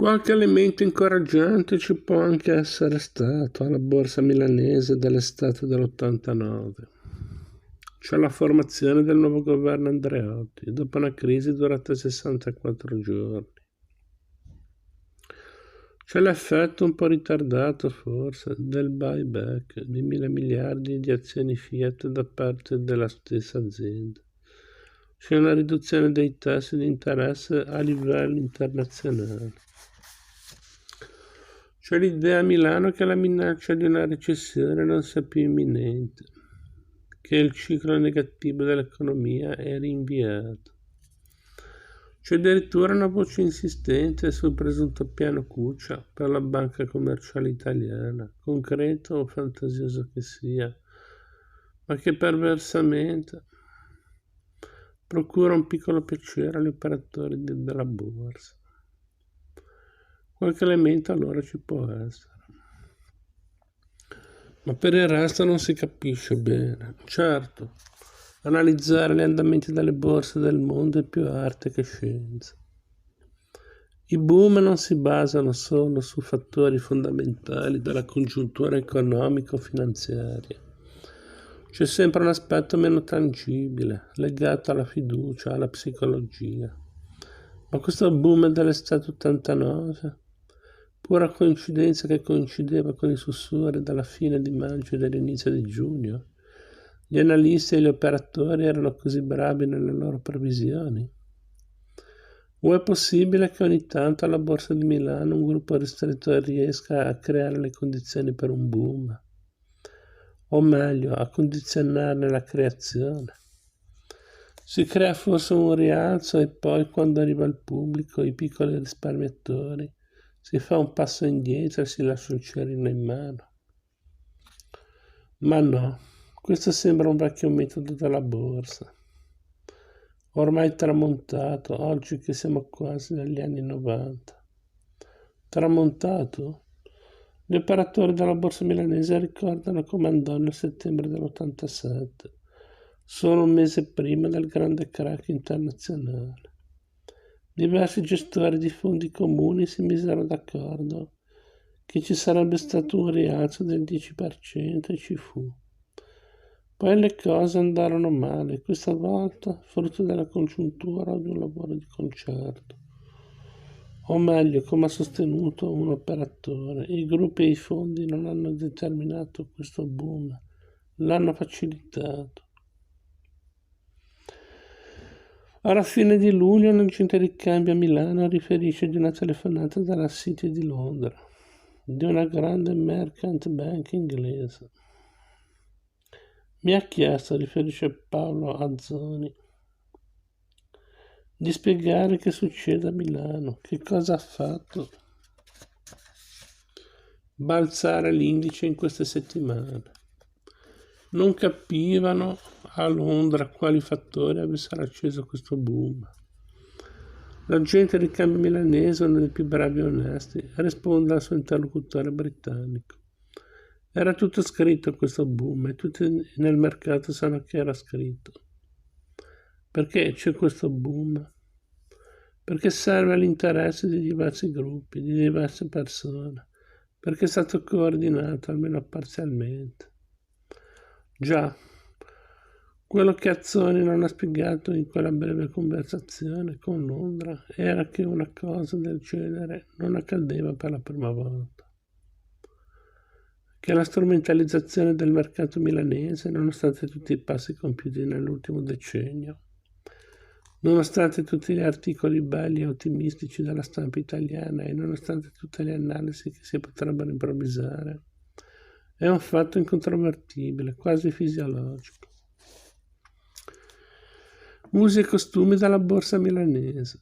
Qualche elemento incoraggiante ci può anche essere stato alla borsa milanese dell'estate dell'89. C'è la formazione del nuovo governo Andreotti, dopo una crisi durata 64 giorni. C'è l'effetto un po' ritardato, forse, del buyback di 1.000 miliardi di azioni Fiat da parte della stessa azienda. C'è una riduzione dei tassi di interesse a livello internazionale. C'è l'idea a Milano che la minaccia di una recessione non sia più imminente, che il ciclo negativo dell'economia è rinviato. C'è addirittura una voce insistente sul presunto piano Cuccia per la banca commerciale italiana, concreto o fantasioso che sia, ma che perversamente procura un piccolo piacere agli operatori della borsa. Qualche elemento allora ci può essere. Ma per il resto non si capisce bene. Certo, analizzare gli andamenti delle borse del mondo è più arte che scienza. I boom non si basano solo su fattori fondamentali della congiuntura economico-finanziaria. C'è sempre un aspetto meno tangibile, legato alla fiducia, alla psicologia. Ma questo boom dell'estate 89, pura coincidenza che coincideva con i sussurri dalla fine di maggio e dell'inizio di giugno, gli analisti e gli operatori erano così bravi nelle loro previsioni? O è possibile che ogni tanto alla Borsa di Milano un gruppo ristretto riesca a creare le condizioni per un boom? O meglio, a condizionarne la creazione? Si crea forse un rialzo e poi, quando arriva il pubblico, i piccoli risparmiatori, si fa un passo indietro e si lascia il cerino in mano. Ma no, questo sembra un vecchio metodo della borsa, ormai tramontato, oggi che siamo quasi negli anni 90. Tramontato? Gli operatori della borsa milanese ricordano come andò nel settembre dell'87, solo un mese prima del grande crack internazionale. Diversi gestori di fondi comuni si misero d'accordo che ci sarebbe stato un rialzo del 10% e ci fu. Poi le cose andarono male, questa volta frutto della congiuntura o di un lavoro di concerto. O meglio, come ha sostenuto un operatore, i gruppi e i fondi non hanno determinato questo boom, l'hanno facilitato. Alla fine di luglio l'agente di cambio a Milano riferisce di una telefonata dalla City di Londra, di una grande merchant bank inglese. Mi ha chiesto, riferisce Paolo Azzoni, di spiegare che succede a Milano, che cosa ha fatto balzare l'indice in queste settimane. Non capivano a Londra quali fattori avessero acceso questo boom. L'agente di cambio milanese, uno dei più bravi e onesti, risponde al suo interlocutore britannico. Era tutto scritto questo boom e tutti nel mercato sanno che era scritto. Perché c'è questo boom? Perché serve all'interesse di diversi gruppi, di diverse persone, perché è stato coordinato almeno parzialmente. Già, quello che Azzoni non ha spiegato in quella breve conversazione con Londra era che una cosa del genere non accadeva per la prima volta. Che la strumentalizzazione del mercato milanese, nonostante tutti i passi compiuti nell'ultimo decennio, nonostante tutti gli articoli belli e ottimistici della stampa italiana e nonostante tutte le analisi che si potrebbero improvvisare, è un fatto incontrovertibile, quasi fisiologico. Usi e costumi della borsa milanese.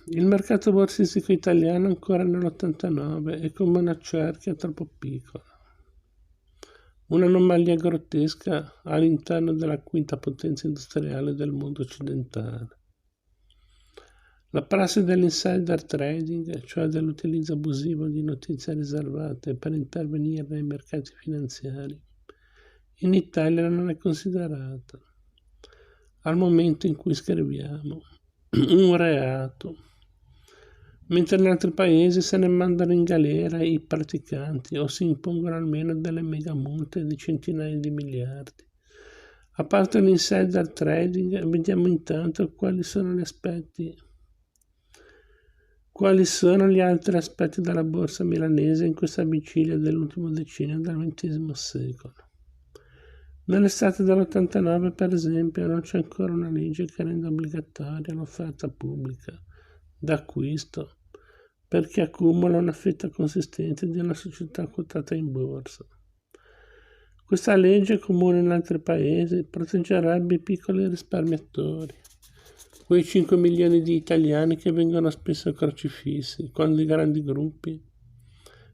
Il mercato borsistico italiano ancora nell'89 è come una cerchia troppo piccola. Un'anomalia grottesca all'interno della quinta potenza industriale del mondo occidentale. La prassi dell'insider trading, cioè dell'utilizzo abusivo di notizie riservate per intervenire nei mercati finanziari, in Italia non è considerata, al momento in cui scriviamo, un reato. mentre in altri paesi se ne mandano in galera i praticanti o si impongono almeno delle mega multe di centinaia di miliardi. A parte l'insider trading, vediamo intanto quali sono gli altri aspetti della borsa milanese in questa vigilia dell'ultimo decennio del XX secolo. Nell'estate dell'89, per esempio, non c'è ancora una legge che renda obbligatoria l'offerta pubblica d'acquisto per chi accumula una fetta consistente di una società quotata in borsa. Questa legge, comune in altri paesi, proteggerebbe i piccoli risparmiatori, quei 5 milioni di italiani che vengono spesso crocifissi quando i grandi gruppi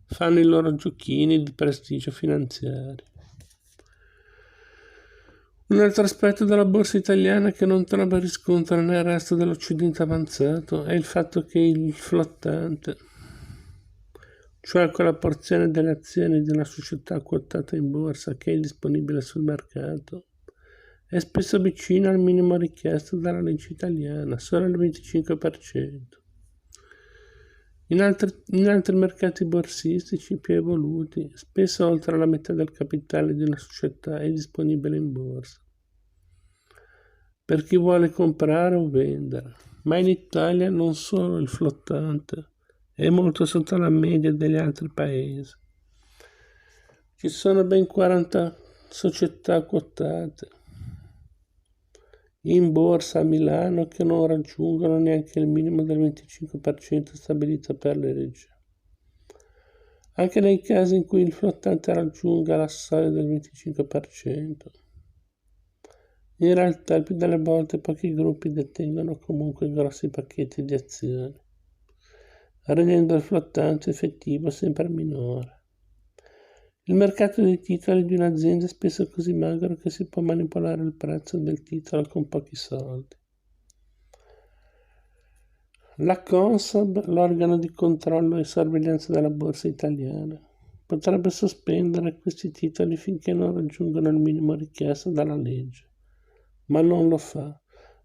fanno i loro giochini di prestigio finanziario. Un altro aspetto della borsa italiana che non trova riscontro nel resto dell'Occidente avanzato è il fatto che il flottante, cioè quella porzione delle azioni di una società quotata in borsa che è disponibile sul mercato, è spesso vicino al minimo richiesto dalla legge italiana, solo il 25%. In altri mercati borsistici più evoluti, spesso oltre la metà del capitale di una società è disponibile in borsa per chi vuole comprare o vendere, ma in Italia non solo il flottante è molto sotto la media degli altri paesi. Ci sono ben 40 società quotate in borsa a Milano che non raggiungono neanche il minimo del 25% stabilito per le leggi. Anche nei casi in cui il flottante raggiunga la soglia del 25%, in realtà il più delle volte pochi gruppi detengono comunque grossi pacchetti di azioni, rendendo il flottante effettivo sempre minore. Il mercato dei titoli di un'azienda è spesso così magro che si può manipolare il prezzo del titolo con pochi soldi. La Consob, l'organo di controllo e sorveglianza della borsa italiana, potrebbe sospendere questi titoli finché non raggiungono il minimo richiesto dalla legge, ma non lo fa.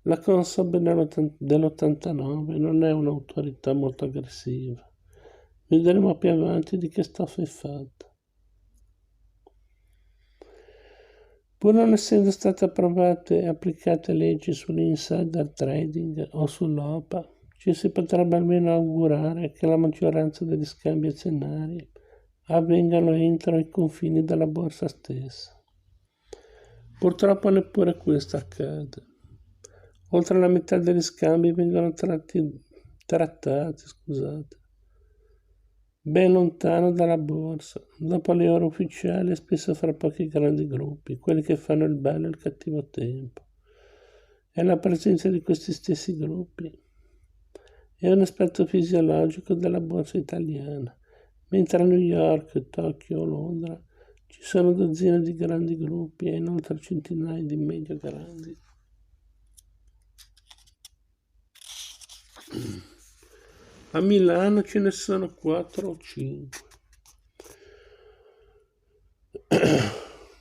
La Consob dell'89 non è un'autorità molto aggressiva. Vedremo più avanti di che stoffa è fatta. Pur non essendo state approvate e applicate leggi sull'insider trading o sull'OPA, ci si potrebbe almeno augurare che la maggioranza degli scambi azionari avvengano entro i confini della borsa stessa. Purtroppo neppure questo accade. Oltre la metà degli scambi vengono trattati ben lontano dalla borsa, dopo le ore ufficiali e spesso fra pochi grandi gruppi, quelli che fanno il bello e il cattivo tempo. E la presenza di questi stessi gruppi è un aspetto fisiologico della borsa italiana, mentre a New York, Tokyo o Londra ci sono dozzine di grandi gruppi e inoltre centinaia di medio grandi. A Milano ce ne sono 4 o 5.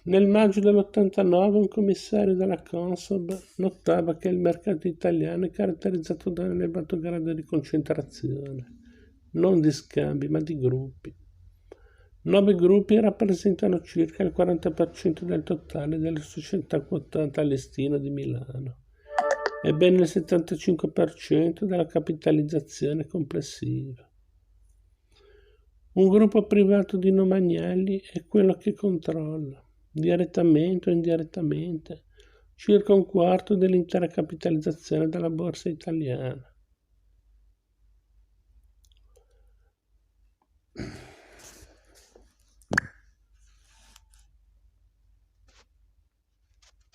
Nel maggio dell'89 un commissario della Consob notava che il mercato italiano è caratterizzato da un elevato grado di concentrazione, non di scambi ma di gruppi. 9 gruppi rappresentano circa il 40% del totale delle società quotate al listino di Milano e ben il 75% della capitalizzazione complessiva. Un gruppo privato di nome Agnelli è quello che controlla, direttamente o indirettamente, circa un quarto dell'intera capitalizzazione della borsa italiana.